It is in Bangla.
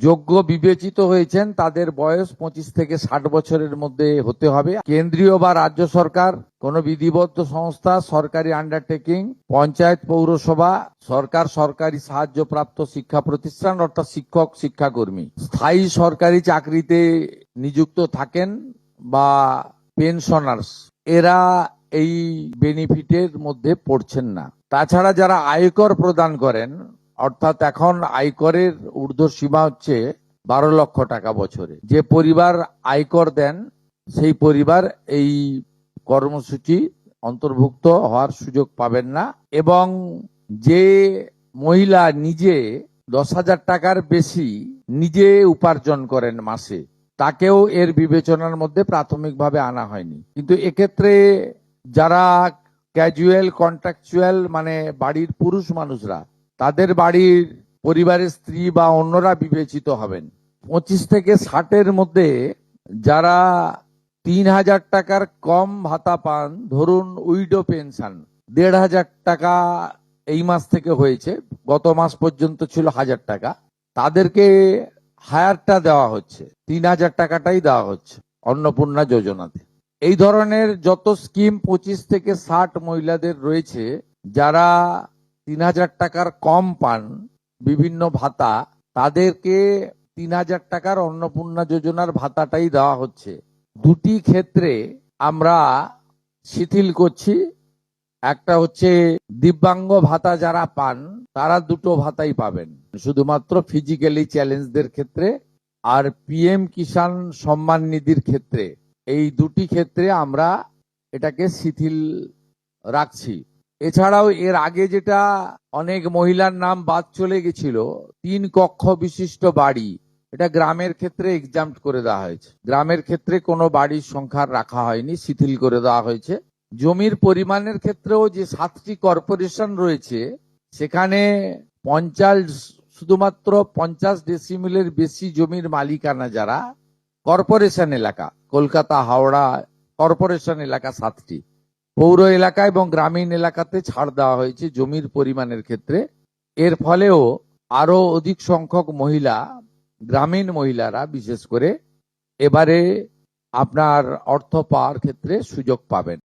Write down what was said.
যোগ্য বিবেচিত হয়েছেন তাদের বয়স 25 থেকে 60 বছরের মধ্যে হতে হবে। কেন্দ্রীয় বা রাজ্য সরকার, কোন বিধিবদ্ধ সংস্থা, সরকারি আন্ডারটেকিং, পঞ্চায়েত, পৌরসভা, সরকারি সাহায্যপ্রাপ্ত শিক্ষা প্রতিষ্ঠান অর্থাৎ শিক্ষক শিক্ষাকর্মী স্থায়ী সরকারি চাকরিতে নিযুক্ত থাকেন বা পেনশনার্স, এরা এই বেনিফিটের মধ্যে পড়ছেন না। তাছাড়া যারা আয়কর প্রদান করেন, অর্থাৎ এখন আয়করের ঊর্ধ্বসীমা হচ্ছে 12 লক্ষ টাকা বছরে, যে পরিবার আয়কর দেন সেই পরিবার এই কর্মসূচি অন্তর্ভুক্ত হওয়ার সুযোগ পাবেন না। এবং যে মহিলা নিজে 10,000 টাকার বেশি নিজে উপার্জন করেন মাসে, তাকেও এর বিবেচনার মধ্যে প্রাথমিকভাবে আনা হয়নি। কিন্তু এক্ষেত্রে যারা ক্যাজুয়াল কন্ট্রাকচুয়াল মানে বাড়ির পুরুষ মানুষরা, তাদের বাড়ির পরিবারের স্ত্রী বা অন্যরা বিবেচিত হবেন। 25 থেকে 60-এর মধ্যে যারা 3,000 টাকার কম ভাতা পান, ধরুন উইডো পেনশন 1,500 টাকা এই মাস থেকে হয়েছে, গত মাস পর্যন্ত ছিল 1,000 টাকা, তাদেরকে হায়ারটা দেওয়া হচ্ছে, 3,000 টাকাটাই দেওয়া হচ্ছে অন্নপূর্ণা যোজনাতে। এই ধরনের যত স্কিম 25 থেকে 60 মহিলাদের রয়েছে, যারা 3,000 টাকার কম পান বিভিন্ন ভাতা, তাদেরকে 3,000 টাকার অন্নপূর্ণা যোজনার ভাতাটাই দেওয়া হচ্ছে। দুটি ক্ষেত্রে আমরা শিথিল করছি। একটা হচ্ছে দিব্যাঙ্গ ভাতা যারা পান তারা দুটো ভাতাই পাবেন, শুধুমাত্র ফিজিক্যালি চ্যালেঞ্জদের ক্ষেত্রে আর পিএম কিষাণ সম্মান নিধির ক্ষেত্রে। এই দুটি ক্ষেত্রে আমরা এটাকে শিথিল রাখছি। এছাড়াও এর আগে যেটা অনেক মহিলার নাম বাদ চলে গেছিল, 3 কক্ষ বিশিষ্ট বাড়ি, এটা গ্রামের ক্ষেত্রে এক্সাম্পট করে দেওয়া হয়েছে। গ্রামের ক্ষেত্রে কোনো বাড়ির সংখ্যা রাখা হয়নি, শিথিল করে দেওয়া হয়েছে। জমির পরিমাণের ক্ষেত্রেও যে 7টি কর্পোরেশন রয়েছে, সেখানে শুধুমাত্র 50 ডেসিমিলের বেশি জমির মালিকানা যারা কর্পোরেশন এলাকা, কলকাতা, হাওড়া কর্পোরেশন এলাকা 7টি, পৌর এলাকা এবং গ্রামীণ এলাকাতে ছাড় দেওয়া হয়েছে জমির পরিমাণের ক্ষেত্রে। এর ফলেও আরো অধিক সংখ্যক মহিলা, গ্রামীণ মহিলারা বিশেষ করে, এবারে আপনার অর্থ পাওয়ার ক্ষেত্রে সুযোগ পাবেন।